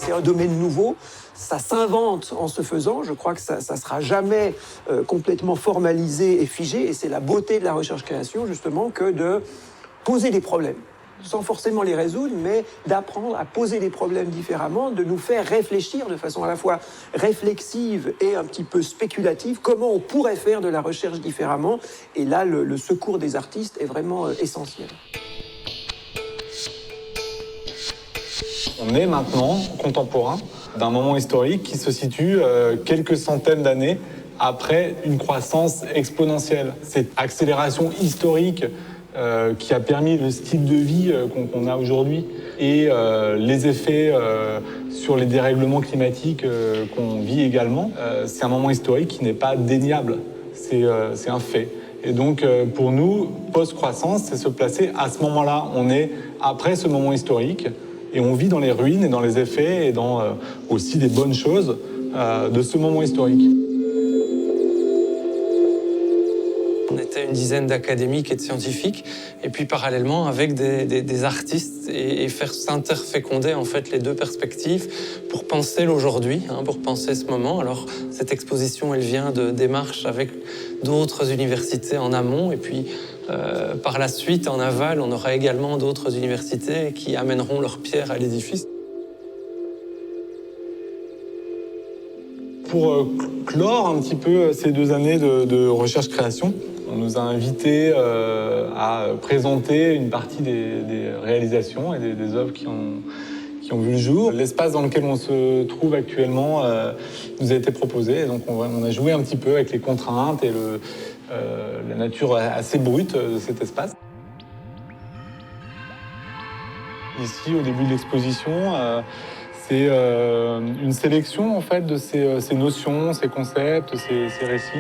c'est un domaine nouveau. Ça s'invente en se faisant. Je crois que ça ne sera jamais complètement formalisé et figé. Et c'est la beauté de la recherche-création, justement, que de poser des problèmes, sans forcément les résoudre, mais d'apprendre à poser les problèmes différemment, de nous faire réfléchir de façon à la fois réflexive et un petit peu spéculative, comment on pourrait faire de la recherche différemment. Et là, le secours des artistes est vraiment essentiel. On est maintenant contemporain d'un moment historique qui se situe quelques centaines d'années après une croissance exponentielle. Cette accélération historique qui a permis le style de vie qu'on a aujourd'hui et les effets sur les dérèglements climatiques qu'on vit également, c'est un moment historique qui n'est pas déniable, c'est un fait. Et donc pour nous, post-croissance, c'est se placer à ce moment-là. On est après ce moment historique et on vit dans les ruines et dans les effets et dans aussi des bonnes choses de ce moment historique. On était une dizaine d'académiques et de scientifiques, et puis parallèlement avec des artistes, et faire s'interféconder en fait les deux perspectives pour penser l'aujourd'hui, pour penser ce moment. Alors cette exposition, elle vient de démarches avec d'autres universités en amont, et puis par la suite, en aval, on aura également d'autres universités qui amèneront leur pierre à l'édifice. Pour clore un petit peu ces 2 années de recherche-création, on nous a invités à présenter une partie des réalisations et des œuvres qui ont vu le jour. L'espace dans lequel on se trouve actuellement nous a été proposé, donc on a joué un petit peu avec les contraintes et la nature assez brute de cet espace. Ici, au début de l'exposition, c'est une sélection en fait de ces notions, ces concepts, ces récits.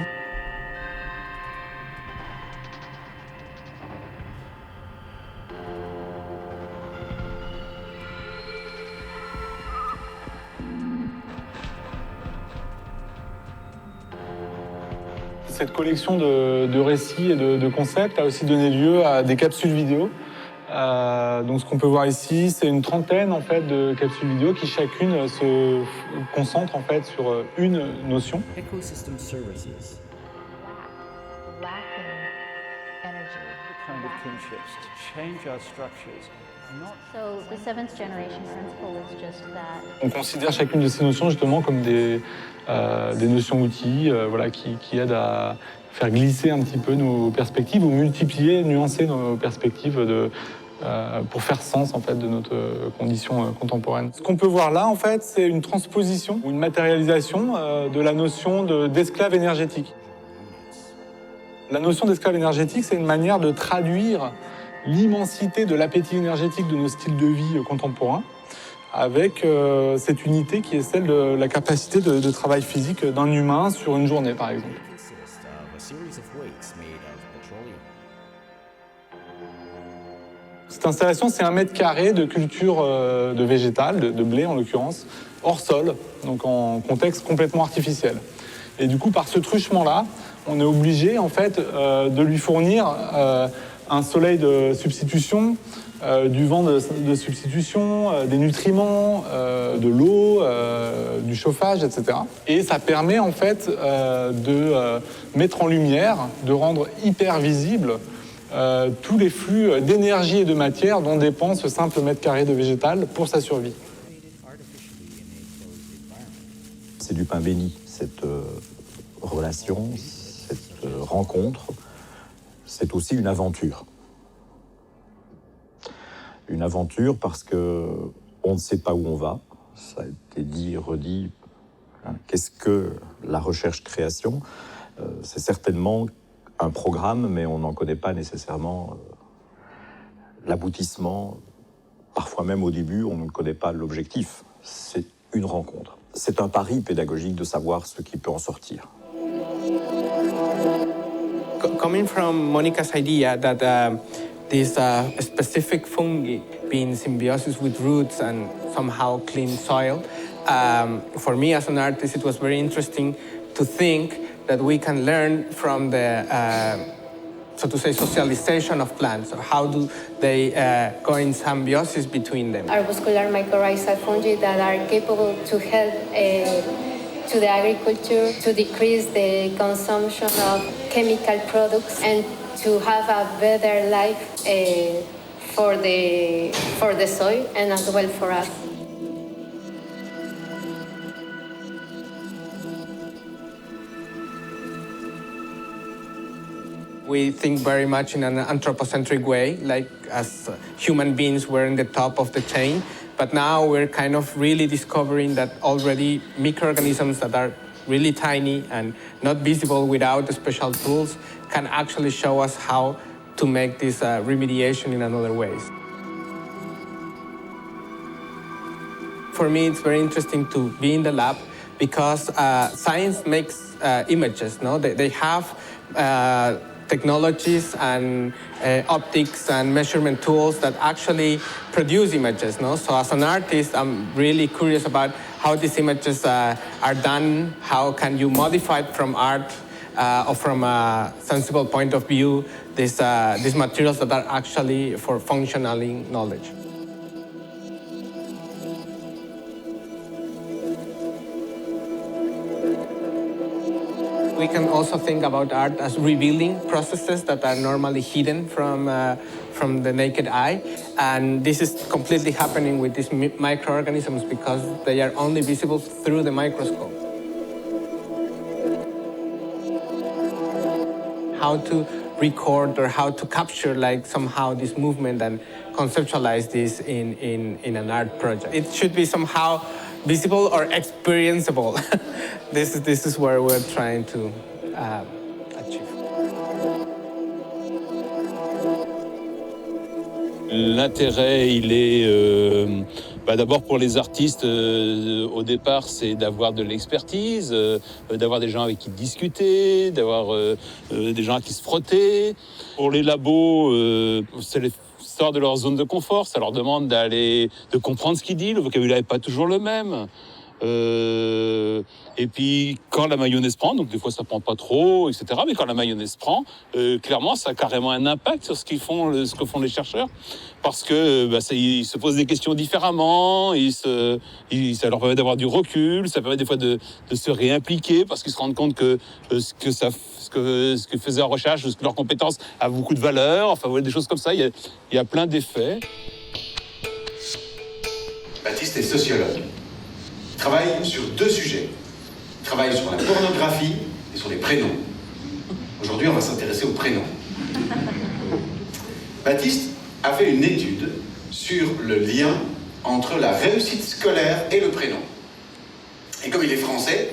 Cette collection de récits et de concepts a aussi donné lieu à des capsules vidéo. Donc ce qu'on peut voir ici, c'est une trentaine en fait de capsules vidéo qui chacune se concentre en fait sur une notion. Ecosystem services. Lacking energy. Kind of kinships to change our structures. So the seventh generation principle is just that. On considère chacune de ces notions justement comme des notions outils voilà, qui aident à faire glisser un petit peu nos perspectives ou multiplier, nuancer nos perspectives pour faire sens en fait de notre condition contemporaine. Ce qu'on peut voir là en fait, c'est une transposition ou une matérialisation de la notion d'esclave énergétique. La notion d'esclave énergétique, c'est une manière de traduire l'immensité de l'appétit énergétique de nos styles de vie contemporains avec cette unité qui est celle de la capacité de travail physique d'un humain sur une journée, par exemple. Cette installation, c'est 1 mètre carré de culture de végétal, de blé en l'occurrence, hors sol, donc en contexte complètement artificiel. Et du coup, par ce truchement-là, on est obligé en fait de lui fournir un soleil de substitution, du vent de substitution, des nutriments, de l'eau, du chauffage, etc. Et ça permet en fait de mettre en lumière, de rendre hyper visible tous les flux d'énergie et de matière dont dépend ce simple mètre carré de végétal pour sa survie. C'est du pain béni, cette relation, cette rencontre. C'est aussi une aventure. Une aventure parce qu'on ne sait pas où on va. Ça a été dit, redit. Qu'est-ce que la recherche-création ? C'est certainement un programme, mais on n'en connaît pas nécessairement l'aboutissement. Parfois même au début, on ne connaît pas l'objectif. C'est une rencontre. C'est un pari pédagogique de savoir ce qui peut en sortir. Coming from Monica's idea that these specific fungi be in symbiosis with roots and somehow clean soil, for me as an artist, it was very interesting to think that we can learn from the so to say, socialization of plants? Or how do they go in symbiosis between them? Arbuscular mycorrhizal fungi that are capable to help to the agriculture to decrease the consumption of chemical products and to have a better life for the soil and as well for us. We think very much in an anthropocentric way, like as human beings were in the top of the chain. But now we're kind of really discovering that already microorganisms that are really tiny and not visible without the special tools can actually show us how to make this remediation in another ways. For me, it's very interesting to be in the lab because science makes images. No, they have technologies and optics and measurement tools that actually produce images. No, so as an artist, I'm really curious about how these images are done. How can you modify it from art or from a sensible point of view these materials that are actually for functional knowledge. We can also think about art as revealing processes that are normally hidden from the naked eye. And this is completely happening with these microorganisms because they are only visible through the microscope. How to record or how to capture like somehow this movement and conceptualize this in an art project. It should be somehow visible or experienceable. This is where we're trying to achieve. L'intérêt, il est d'abord pour les artistes, au départ, c'est d'avoir de l'expertise, d'avoir des gens avec qui discuter, d'avoir des gens à qui se frotter. Pour les labos, c'est les sortent de leur zone de confort, ça leur demande de comprendre ce qu'il dit, le vocabulaire n'est pas toujours le même. Et puis quand la mayonnaise prend, donc des fois ça prend pas trop, etc. Mais quand la mayonnaise prend, clairement ça a carrément un impact sur ce que font les chercheurs, parce que ils se posent des questions différemment, ça leur permet d'avoir du recul, ça permet des fois de se réimpliquer parce qu'ils se rendent compte que ce que faisaient en recherche, que leur compétence a beaucoup de valeur, enfin voilà, des choses comme ça. Il y a plein d'effets. Baptiste est sociologue. Il travaille sur 2 sujets. Il travaille sur la pornographie et sur les prénoms. Aujourd'hui, on va s'intéresser aux prénoms. Baptiste a fait une étude sur le lien entre la réussite scolaire et le prénom. Et comme il est français,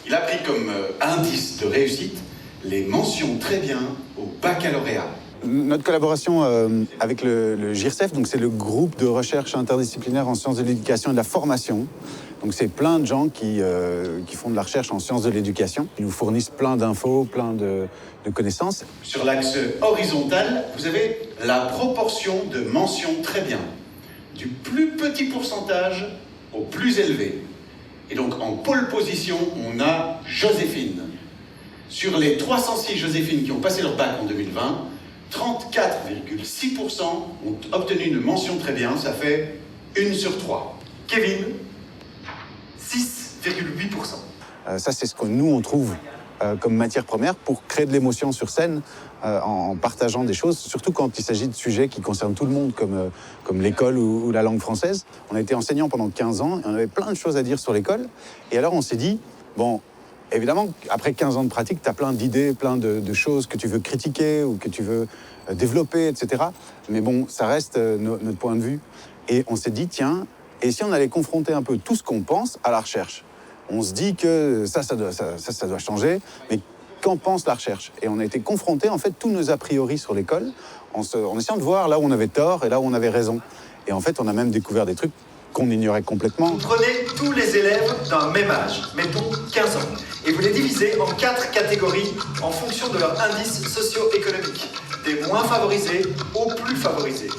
il a pris comme indice de réussite les mentions très bien au baccalauréat. Notre collaboration avec le GIRCEF, donc c'est le groupe de recherche interdisciplinaire en sciences de l'éducation et de la formation. Donc c'est plein de gens qui font de la recherche en sciences de l'éducation. Ils nous fournissent plein d'infos, plein de connaissances. Sur l'axe horizontal, vous avez la proportion de mentions très bien, du plus petit pourcentage au plus élevé. Et donc en pole position, on a Joséphine. Sur les 306 Joséphines qui ont passé leur bac en 2020, 34,6% ont obtenu une mention très bien, ça fait 1 sur 3. Kevin, 6,8%. Ça, c'est ce que nous, on trouve comme matière première pour créer de l'émotion sur scène en partageant des choses, surtout quand il s'agit de sujets qui concernent tout le monde, comme l'école ou la langue française. On a été enseignant pendant 15 ans et on avait plein de choses à dire sur l'école. Et alors, on s'est dit, bon, évidemment, après 15 ans de pratique, tu as plein d'idées, plein de choses que tu veux critiquer ou que tu veux développer, etc. Mais bon, ça reste notre point de vue. Et on s'est dit, tiens, et si on allait confronter un peu tout ce qu'on pense à la recherche? On se dit que ça doit changer, mais qu'en pense la recherche? Et on a été confrontés, en fait, tous nos a priori sur l'école, en essayant de voir là où on avait tort et là où on avait raison. Et en fait, on a même découvert des trucs qu'on ignorait complètement. Vous prenez tous les élèves d'un même âge, mettons 15 ans, et vous les divisez en 4 catégories en fonction de leur indice socio-économique, des moins favorisés aux plus favorisés.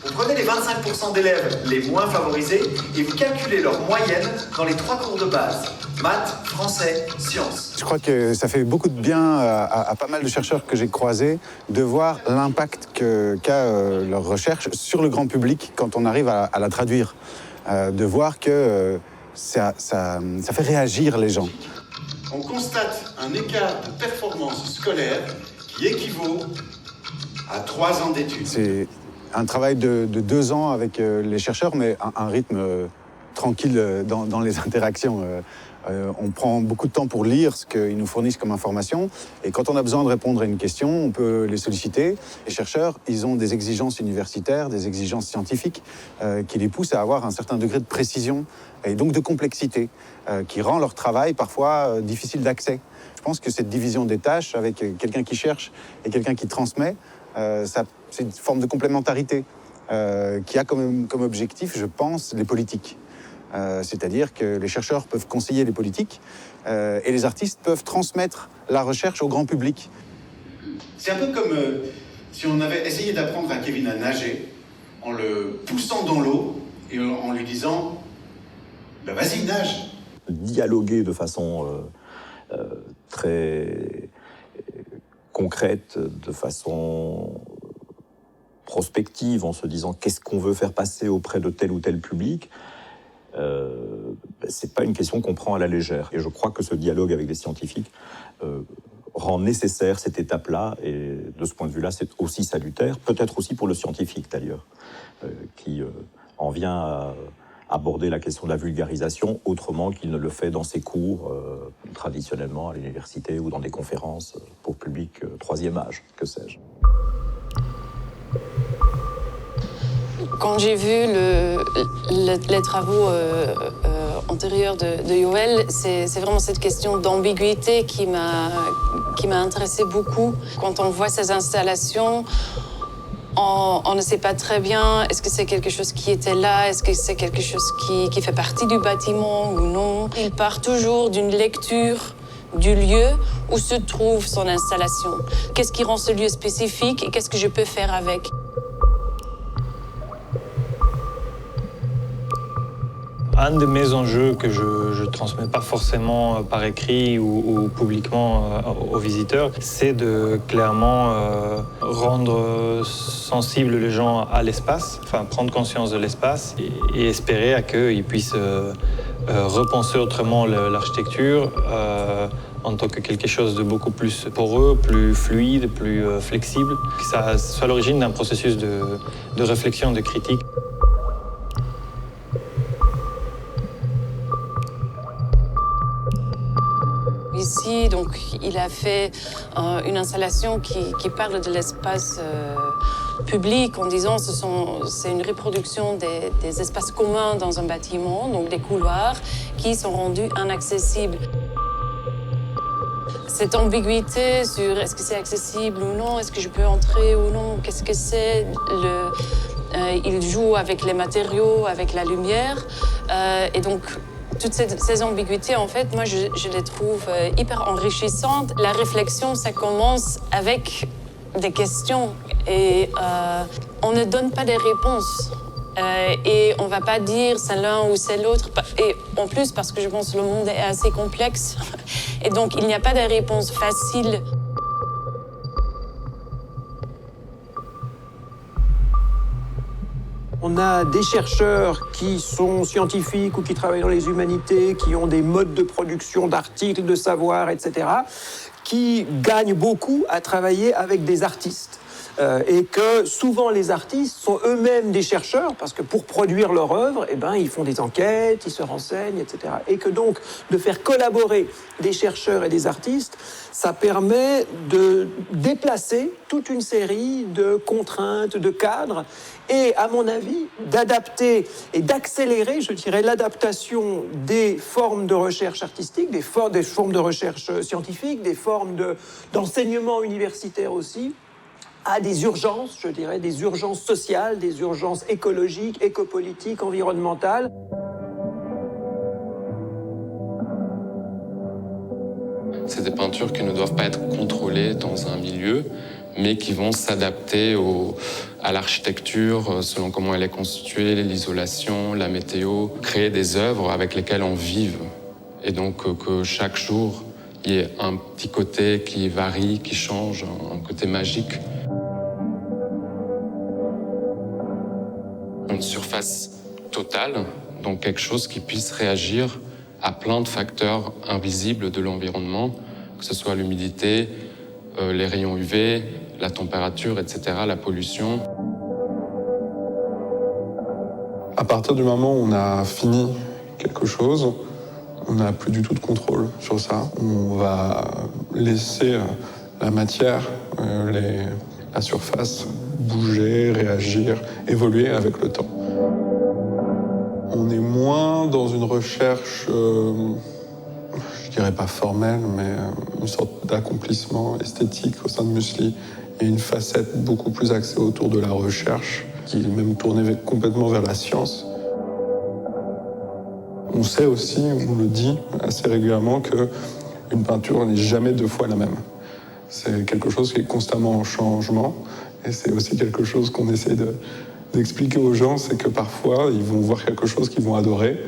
Vous prenez les 25% d'élèves les moins favorisés et vous calculez leur moyenne dans les 3 cours de base. Maths, français, sciences. Je crois que ça fait beaucoup de bien à pas mal de chercheurs que j'ai croisés de voir l'impact qu'a leur recherche sur le grand public quand on arrive à la traduire. De voir que ça fait réagir les gens. On constate un écart de performance scolaire qui équivaut à 3 ans d'études. C'est un travail de 2 ans avec les chercheurs, mais un rythme tranquille dans les interactions. On prend beaucoup de temps pour lire ce qu'ils nous fournissent comme information. Et quand on a besoin de répondre à une question, on peut les solliciter. Les chercheurs, ils ont des exigences universitaires, des exigences scientifiques qui les poussent à avoir un certain degré de précision et donc de complexité qui rend leur travail parfois difficile d'accès. Je pense que cette division des tâches avec quelqu'un qui cherche et quelqu'un qui transmet, c'est une forme de complémentarité qui a comme objectif, je pense, les politiques. C'est-à-dire que les chercheurs peuvent conseiller les politiques et les artistes peuvent transmettre la recherche au grand public. C'est un peu comme si on avait essayé d'apprendre à Kevin à nager en le poussant dans l'eau et en lui disant « Ben vas-y, nage !» Dialoguer de façon très concrète, de façon prospective, en se disant qu'est-ce qu'on veut faire passer auprès de tel ou tel public, c'est pas une question qu'on prend à la légère. Et je crois que ce dialogue avec les scientifiques rend nécessaire cette étape-là. Et de ce point de vue-là, c'est aussi salutaire, peut-être aussi pour le scientifique d'ailleurs, qui en vient à aborder la question de la vulgarisation autrement qu'il ne le fait dans ses cours traditionnellement à l'université ou dans des conférences pour public troisième âge, que sais-je. Quand j'ai vu les travaux antérieurs de Yoël, c'est vraiment cette question d'ambiguïté qui m'a intéressée beaucoup. Quand on voit ces installations, on ne sait pas très bien, est-ce que c'est quelque chose qui était là, est-ce que c'est quelque chose qui fait partie du bâtiment ou non. Il part toujours d'une lecture du lieu où se trouve son installation. Qu'est-ce qui rend ce lieu spécifique et qu'est-ce que je peux faire avec? Un de mes enjeux que je ne transmets pas forcément par écrit ou publiquement aux visiteurs, c'est de clairement rendre sensibles les gens à l'espace, enfin prendre conscience de l'espace et espérer à qu'ils puissent repenser autrement l'architecture en tant que quelque chose de beaucoup plus poreux, plus fluide, plus flexible, que ça soit l'origine d'un processus de réflexion, de critique. Ici, donc, il a fait une installation qui parle de l'espace public en disant que c'est une reproduction des espaces communs dans un bâtiment, donc des couloirs qui sont rendus inaccessibles. Cette ambiguïté sur est-ce que c'est accessible ou non, est-ce que je peux entrer ou non, qu'est-ce que c'est, il joue avec les matériaux, avec la lumière, et donc toutes ces ambiguïtés, en fait, moi, je les trouve hyper enrichissantes. La réflexion, ça commence avec des questions et on ne donne pas des réponses. Et on ne va pas dire c'est l'un ou c'est l'autre. Et en plus, parce que je pense que le monde est assez complexe. Et donc, il n'y a pas de réponse facile. On a des chercheurs qui sont scientifiques ou qui travaillent dans les humanités, qui ont des modes de production d'articles, de savoir, etc., qui gagnent beaucoup à travailler avec des artistes. Et que souvent les artistes sont eux-mêmes des chercheurs, parce que pour produire leur œuvre, eh ben, ils font des enquêtes, ils se renseignent, etc. Et que donc, de faire collaborer des chercheurs et des artistes, ça permet de déplacer toute une série de contraintes, de cadres, et à mon avis, d'adapter et d'accélérer, je dirais, l'adaptation des formes de recherche artistique, des formes de recherche scientifique, des formes d'enseignement universitaire aussi, à des urgences, je dirais, des urgences sociales, des urgences écologiques, écopolitiques, environnementales. C'est des peintures qui ne doivent pas être contrôlées dans un milieu, mais qui vont s'adapter à l'architecture, selon comment elle est constituée, l'isolation, la météo, créer des œuvres avec lesquelles on vive. Et donc que chaque jour, il y ait un petit côté qui varie, qui change, un côté magique. Une surface totale, donc quelque chose qui puisse réagir à plein de facteurs invisibles de l'environnement, que ce soit l'humidité, les rayons UV, la température, etc., la pollution. À partir du moment où on a fini quelque chose, on n'a plus du tout de contrôle sur ça. On va laisser la matière, la surface bouger, réagir, évoluer avec le temps. On est moins dans une recherche, je dirais pas formelle, mais une sorte d'accomplissement esthétique au sein de Muesli. Il y a une facette beaucoup plus axée autour de la recherche, qui est même tournée complètement vers la science. On sait aussi, on le dit assez régulièrement, qu'une peinture n'est jamais 2 fois la même. C'est quelque chose qui est constamment en changement, et c'est aussi quelque chose qu'on essaie d'expliquer aux gens, c'est que parfois, ils vont voir quelque chose qu'ils vont adorer,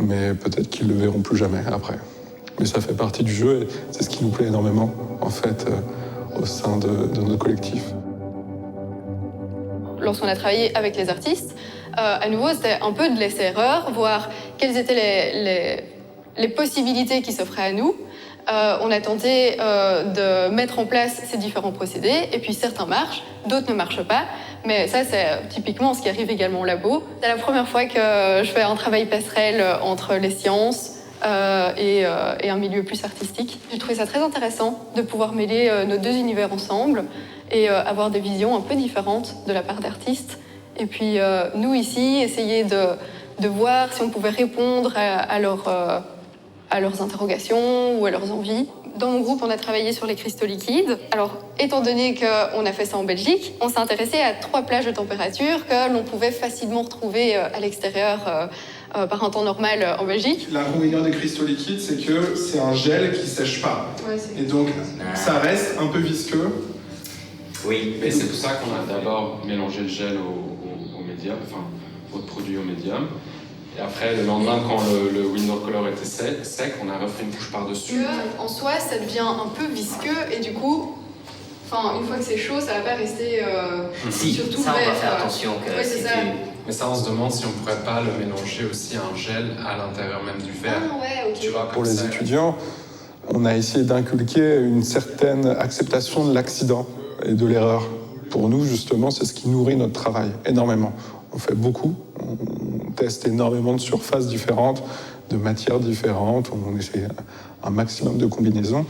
mais peut-être qu'ils ne le verront plus jamais après. Mais ça fait partie du jeu, et c'est ce qui nous plaît énormément, en fait, au sein de notre collectif. Lorsqu'on a travaillé avec les artistes, à nouveau, c'était un peu de l'essai-erreur, voir quelles étaient les possibilités qui s'offraient à nous. On a tenté de mettre en place ces différents procédés, et puis certains marchent, d'autres ne marchent pas. Mais ça, c'est typiquement ce qui arrive également au labo. C'est la première fois que je fais un travail passerelle entre les sciences et un milieu plus artistique. J'ai trouvé ça très intéressant de pouvoir mêler nos 2 univers ensemble et avoir des visions un peu différentes de la part d'artistes. Et puis nous ici, essayer de voir si on pouvait répondre à leurs interrogations ou à leurs envies. Dans mon groupe, on a travaillé sur les cristaux liquides. Alors, étant donné qu'on a fait ça en Belgique, on s'est intéressé à 3 plages de température que l'on pouvait facilement retrouver à l'extérieur par un temps normal en Belgique. L'inconvénient des cristaux liquides, c'est que c'est un gel qui ne sèche pas. Ouais, et donc, ça reste un peu visqueux. Oui. Et c'est pour ça qu'on a d'abord mélangé le gel au médium, enfin, votre produit au médium. Et après, le lendemain, quand le window color était sec, on a refait une couche par-dessus. En soi, ça devient un peu visqueux et du coup, une fois que c'est chaud, ça va pas rester surtout ça, vert. on va faire attention que c'est ça. Mais ça, on se demande si on pourrait pas le mélanger aussi à un gel à l'intérieur même du verre. Ah ouais, ok. Tu vois, pour les étudiants, on a essayé d'inculquer une certaine acceptation de l'accident et de l'erreur. Pour nous, justement, c'est ce qui nourrit notre travail énormément. On fait beaucoup, on teste énormément de surfaces différentes, de matières différentes, on essaie un maximum de combinaisons.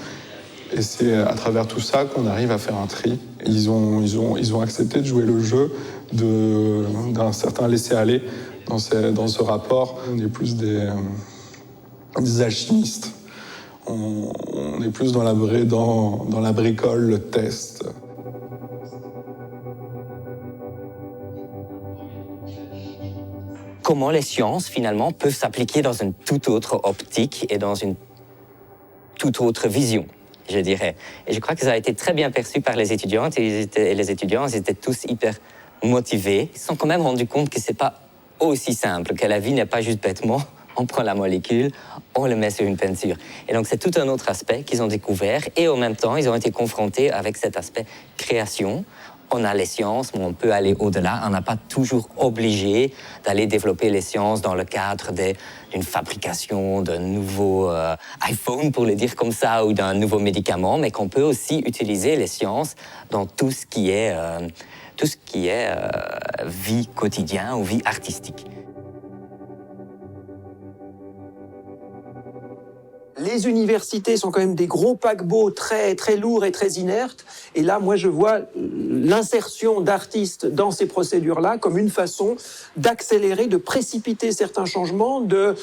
Et c'est à travers tout ça qu'on arrive à faire un tri. Ils ont accepté de jouer le jeu d'un certain laisser-aller dans ce rapport. On est plus des alchimistes. On est plus dans la bricole, le test. Comment les sciences, finalement, peuvent s'appliquer dans une toute autre optique et dans une toute autre vision, je dirais. Et je crois que ça a été très bien perçu par les étudiantes et les étudiants, ils étaient tous hyper motivés. Ils se sont quand même rendus compte que c'est pas aussi simple, que la vie n'est pas juste bêtement, on prend la molécule, on le met sur une peinture. Et donc c'est tout un autre aspect qu'ils ont découvert et en même temps, ils ont été confrontés avec cet aspect création. On a les sciences, mais on peut aller au-delà. On n'a pas toujours obligé d'aller développer les sciences dans le cadre d'une fabrication d'un nouveau iPhone, pour le dire comme ça, ou d'un nouveau médicament, mais qu'on peut aussi utiliser les sciences dans tout ce qui est vie quotidienne ou vie artistique. Les universités sont quand même des gros paquebots très, très lourds et très inertes. Et là, moi, je vois l'insertion d'artistes dans ces procédures-là comme une façon d'accélérer, de précipiter certains changements, de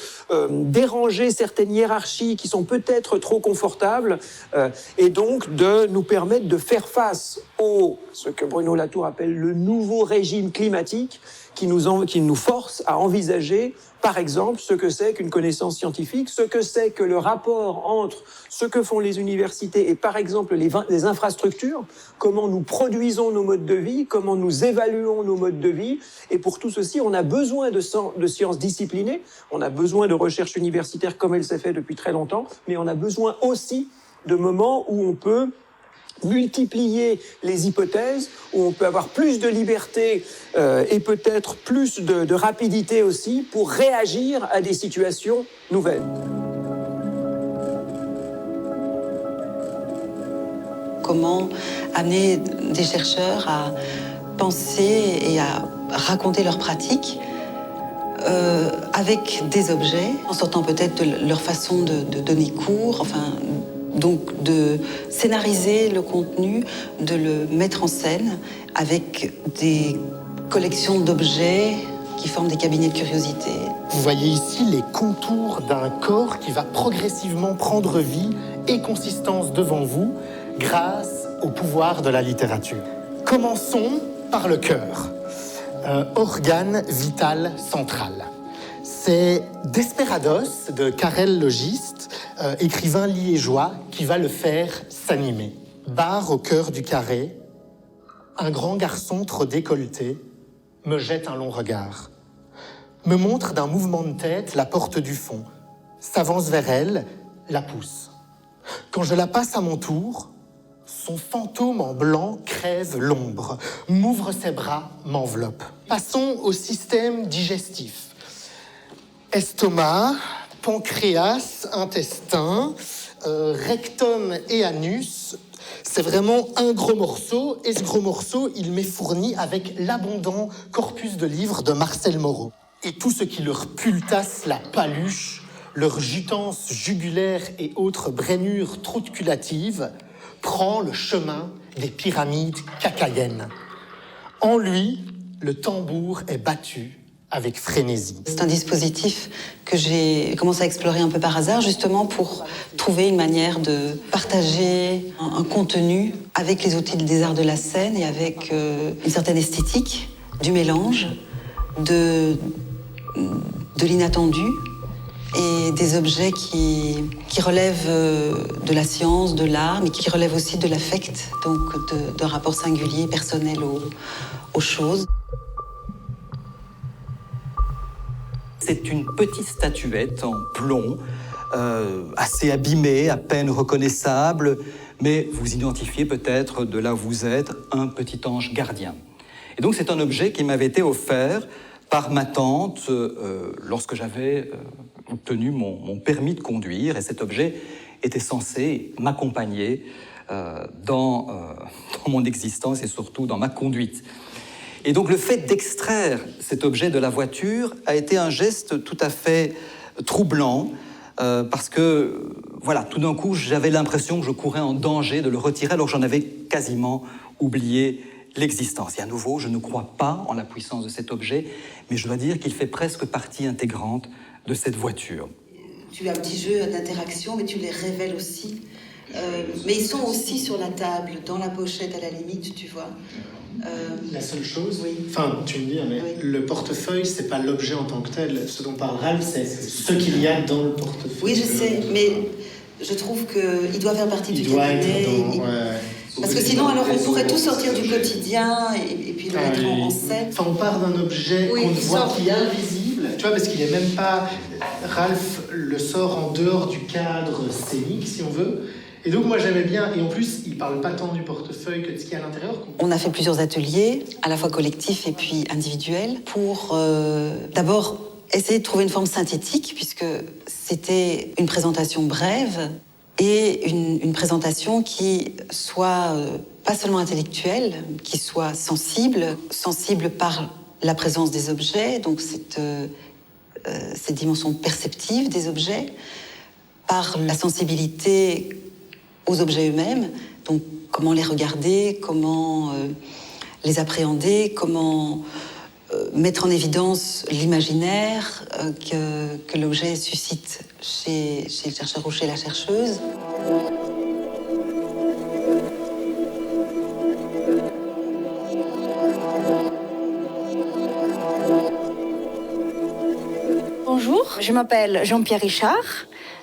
déranger certaines hiérarchies qui sont peut-être trop confortables, et donc de nous permettre de faire face ce que Bruno Latour appelle le nouveau régime climatique, qui nous force à envisager, par exemple, ce que c'est qu'une connaissance scientifique, ce que c'est que le rapport entre ce que font les universités et, par exemple, les infrastructures, comment nous produisons nos modes de vie, comment nous évaluons nos modes de vie. Et pour tout ceci, on a besoin de sciences disciplinées, on a besoin de recherche universitaire comme elle s'est fait depuis très longtemps, mais on a besoin aussi de moments où on peut multiplier les hypothèses, où on peut avoir plus de liberté et peut-être plus de rapidité aussi pour réagir à des situations nouvelles. Comment amener des chercheurs à penser et à raconter leurs pratiques avec des objets, en sortant peut-être de leur façon de donner cours, enfin, donc de scénariser le contenu, de le mettre en scène avec des collections d'objets qui forment des cabinets de curiosité. Vous voyez ici les contours d'un corps qui va progressivement prendre vie et consistance devant vous grâce au pouvoir de la littérature. Commençons par le cœur, organe vital central. C'est Desperados de Karel le Giste, écrivain liégeois, qui va le faire s'animer. Barre au cœur du carré, un grand garçon trop décolleté me jette un long regard, me montre d'un mouvement de tête la porte du fond, s'avance vers elle, la pousse. Quand je la passe à mon tour, son fantôme en blanc crève l'ombre, m'ouvre ses bras, m'enveloppe. Passons au système digestif. Estomac, pancréas, intestin, rectum et anus. C'est vraiment un gros morceau, et ce gros morceau, il m'est fourni avec l'abondant corpus de livres de Marcel Moreau. Et tout ce qui leur pultasse la paluche, leur jutance jugulaire et autres brennures troutculatives, prend le chemin des pyramides cacaïennes. En lui, le tambour est battu avec frénésie. C'est un dispositif que j'ai commencé à explorer un peu par hasard, justement pour trouver une manière de partager un contenu avec les outils des arts de la scène et avec une certaine esthétique, du mélange, de l'inattendu et des objets qui relèvent de la science, de l'art, mais qui relèvent aussi de l'affect, donc d'un rapport singulier, personnel aux choses. C'est une petite statuette en plomb, assez abîmée, à peine reconnaissable, mais vous identifiez peut-être de là où vous êtes un petit ange gardien. Et donc c'est un objet qui m'avait été offert par ma tante lorsque j'avais obtenu mon permis de conduire, et cet objet était censé m'accompagner dans mon existence et surtout dans ma conduite. Et donc le fait d'extraire cet objet de la voiture a été un geste tout à fait troublant, parce que, voilà, tout d'un coup, j'avais l'impression que je courais en danger de le retirer, alors que j'en avais quasiment oublié l'existence. Et à nouveau, je ne crois pas en la puissance de cet objet, mais je dois dire qu'il fait presque partie intégrante de cette voiture. Tu as un petit jeu d'interaction, mais tu les révèles aussi. Mais ils sont aussi sur la table, dans la pochette à la limite, tu vois. La seule chose, enfin, tu me dis, mais le portefeuille, c'est pas l'objet en tant que tel. Ce dont parle Ralph, c'est ce qu'il y a dans le portefeuille. Oui, je sais, mais je trouve qu'il doit faire partie du cabinet. Parce que sinon, alors, on pourrait tout sortir du quotidien et puis le mettre en scène. Enfin, on part d'un objet qu'on voit qui est invisible, tu vois, parce qu'il est même pas... Ralph le sort en dehors du cadre scénique, si on veut. Et donc, moi, j'aimais bien. Et en plus, il parle pas tant du portefeuille que de ce qu'il y a à l'intérieur. On a fait plusieurs ateliers, à la fois collectifs et puis individuels, pour d'abord essayer de trouver une forme synthétique, puisque c'était une présentation brève et une présentation qui soit pas seulement intellectuelle, qui soit sensible par la présence des objets, donc cette dimension perceptive des objets, par la sensibilité aux objets eux-mêmes, donc comment les regarder, comment les appréhender, comment mettre en évidence l'imaginaire que l'objet suscite chez le chercheur ou chez la chercheuse. je m'appelle Jean-Pierre Richard,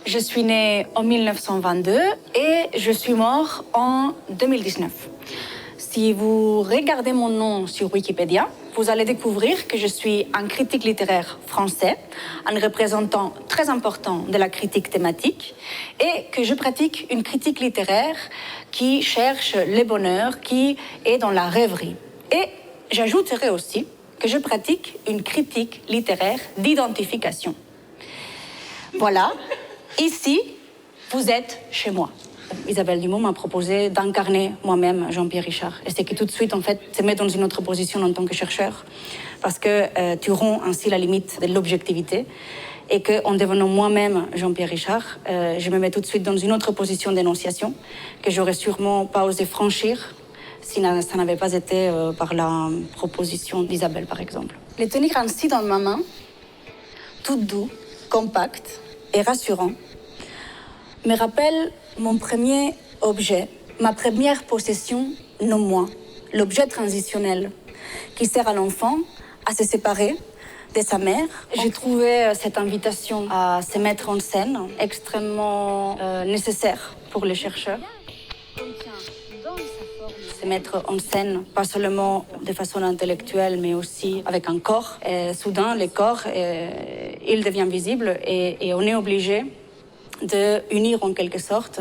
je suis né en 1922 et je suis mort en 2019. Si vous regardez mon nom sur Wikipédia, vous allez découvrir que je suis un critique littéraire français, un représentant très important de la critique thématique, et que je pratique une critique littéraire qui cherche le bonheur, qui est dans la rêverie. Et j'ajouterai aussi que je pratique une critique littéraire d'identification. Voilà, ici, vous êtes chez moi. Isabelle Dumont m'a proposé d'incarner moi-même Jean-Pierre Richard. Et c'est qui tout de suite, en fait, se met dans une autre position en tant que chercheur. Parce que tu romps ainsi la limite de l'objectivité. Et qu'en devenant moi-même Jean-Pierre Richard, je me mets tout de suite dans une autre position d'énonciation que j'aurais sûrement pas osé franchir si ça n'avait pas été par la proposition d'Isabelle, par exemple. Les tenir ainsi dans ma main, tout doux, compact et rassurant, me rappelle mon premier objet, ma première possession, non moi, l'objet transitionnel qui sert à l'enfant à se séparer de sa mère. J'ai trouvé cette invitation à se mettre en scène extrêmement nécessaire pour les chercheurs. Se mettre en scène, pas seulement de façon intellectuelle, mais aussi avec un corps. Et soudain, le corps, il devient visible et on est obligé d'unir en quelque sorte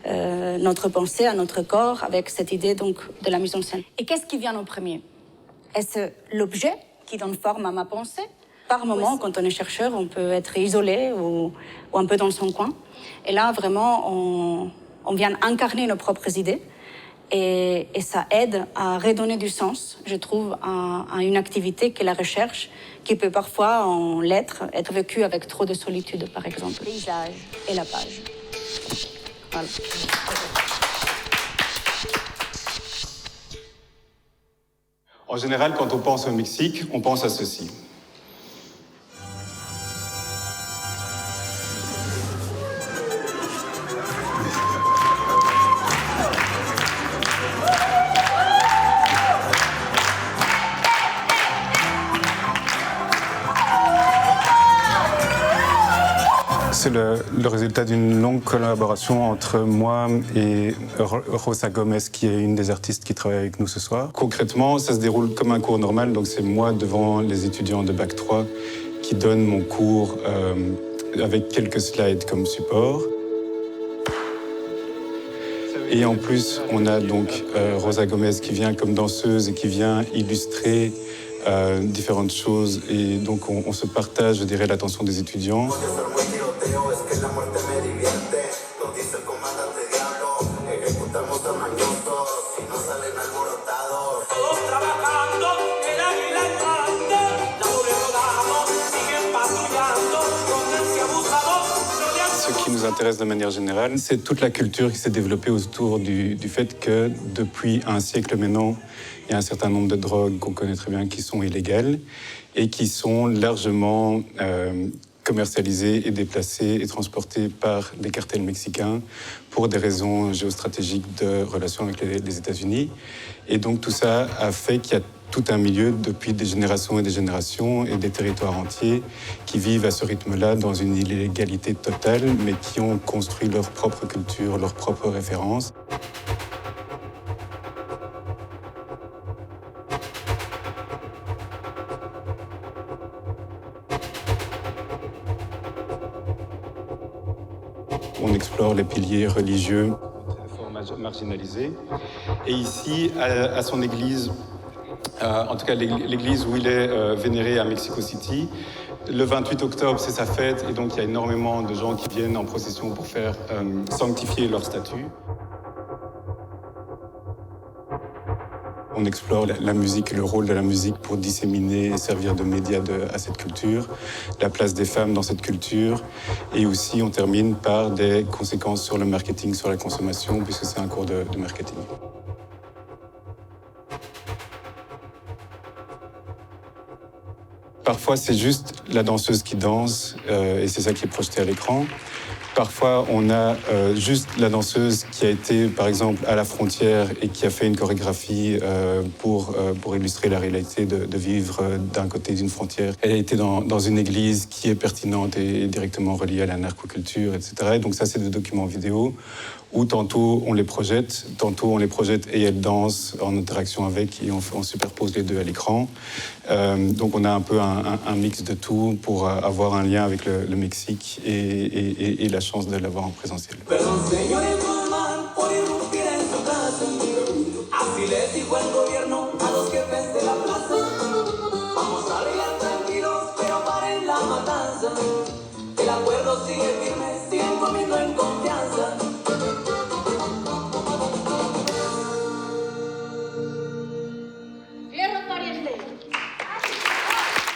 notre pensée à notre corps avec cette idée donc de la mise en scène. Et qu'est-ce qui vient en premier? Est-ce l'objet qui donne forme à ma pensée? Par moment, quand on est chercheur, on peut être isolé ou un peu dans son coin. Et là, vraiment, on vient incarner nos propres idées. Et ça aide à redonner du sens, je trouve, à une activité qui est la recherche, qui peut parfois, en lettres, être vécue avec trop de solitude, par exemple. Le paysage et la page. Voilà. En général, quand on pense au Mexique, on pense à ceci. C'est le résultat d'une longue collaboration entre moi et Rosa Gomez, qui est une des artistes qui travaille avec nous ce soir. Concrètement, ça se déroule comme un cours normal, donc c'est moi devant les étudiants de Bac 3 qui donne mon cours avec quelques slides comme support. Et en plus, on a donc Rosa Gomez qui vient comme danseuse et qui vient illustrer différentes choses. Et donc on se partage, je dirais, l'attention des étudiants. Ce qui nous intéresse de manière générale, c'est toute la culture qui s'est développée autour du fait que depuis un siècle maintenant, il y a un certain nombre de drogues qu'on connaît très bien qui sont illégales et qui sont largement commercialisées et déplacées et transportées par des cartels mexicains pour des raisons géostratégiques de relations avec les États-Unis. Et donc tout ça a fait qu'il y a tout un milieu depuis des générations et des territoires entiers qui vivent à ce rythme-là dans une illégalité totale, mais qui ont construit leur propre culture, leurs propres références. On explore les piliers religieux marginalisés. Et ici, à son église, en tout cas l'église où il est vénéré à Mexico City, le 28 octobre, c'est sa fête, et donc il y a énormément de gens qui viennent en procession pour faire sanctifier leur statue. On explore la musique et le rôle de la musique pour disséminer et servir de média à cette culture, la place des femmes dans cette culture, et aussi on termine par des conséquences sur le marketing, sur la consommation, puisque c'est un cours de marketing. Parfois, c'est juste la danseuse qui danse, et c'est ça qui est projeté à l'écran. Parfois, on a juste la danseuse qui a été, par exemple, à la frontière et qui a fait une chorégraphie pour illustrer la réalité de vivre d'un côté d'une frontière. Elle a été dans une église qui est pertinente et directement reliée à la narcoculture, etc. Et donc ça, c'est des documents vidéo où tantôt on les projette et elles dansent en interaction avec et on superpose les deux à l'écran. Donc on a un peu un mix de tout pour avoir un lien avec le Mexique et la chance de l'avoir en présentiel.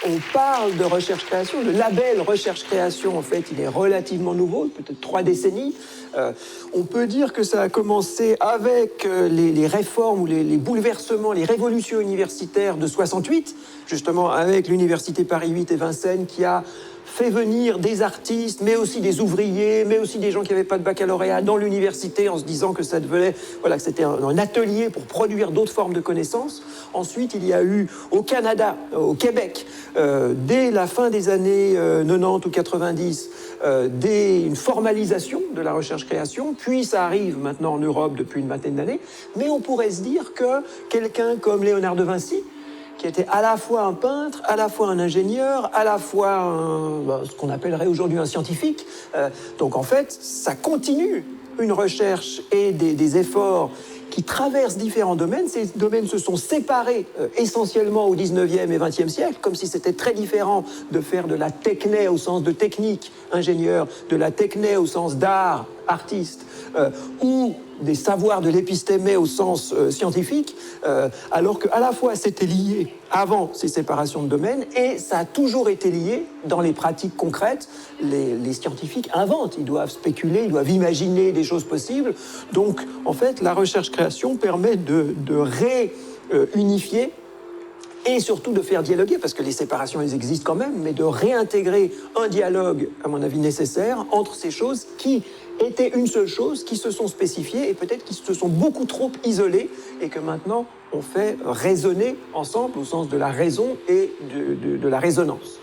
On parle de recherche-création, le label recherche-création, en fait, il est relativement nouveau, peut-être 3 décennies. On peut dire que ça a commencé avec les réformes ou les bouleversements, les révolutions universitaires de 68, justement avec l'université Paris 8 et Vincennes, qui a fait venir des artistes, mais aussi des ouvriers, mais aussi des gens qui n'avaient pas de baccalauréat dans l'université en se disant que ça devenait, voilà, que c'était un atelier pour produire d'autres formes de connaissances. Ensuite, il y a eu au Canada, au Québec, dès la fin des années 90 ou 90, une formalisation de la recherche-création, puis ça arrive maintenant en Europe depuis une vingtaine d'années, mais on pourrait se dire que quelqu'un comme Léonard de Vinci, qui était à la fois un peintre, à la fois un ingénieur, à la fois ce qu'on appellerait aujourd'hui un scientifique. Donc en fait, ça continue une recherche et des efforts qui traversent différents domaines. Ces domaines se sont séparés essentiellement au 19e et 20e siècle, comme si c'était très différent de faire de la techné au sens de technique, ingénieur, de la techné au sens d'art, artiste, ou des savoirs de l'épistémé au sens scientifique, alors qu'à la fois c'était lié avant ces séparations de domaines et ça a toujours été lié dans les pratiques concrètes. Les scientifiques inventent, ils doivent spéculer, ils doivent imaginer des choses possibles. Donc en fait la recherche-création permet de réunifier et surtout de faire dialoguer, parce que les séparations elles existent quand même, mais de réintégrer un dialogue, à mon avis nécessaire, entre ces choses qui étaient une seule chose, qui se sont spécifiées et peut-être qui se sont beaucoup trop isolées et que maintenant on fait résonner ensemble au sens de la raison et de la résonance.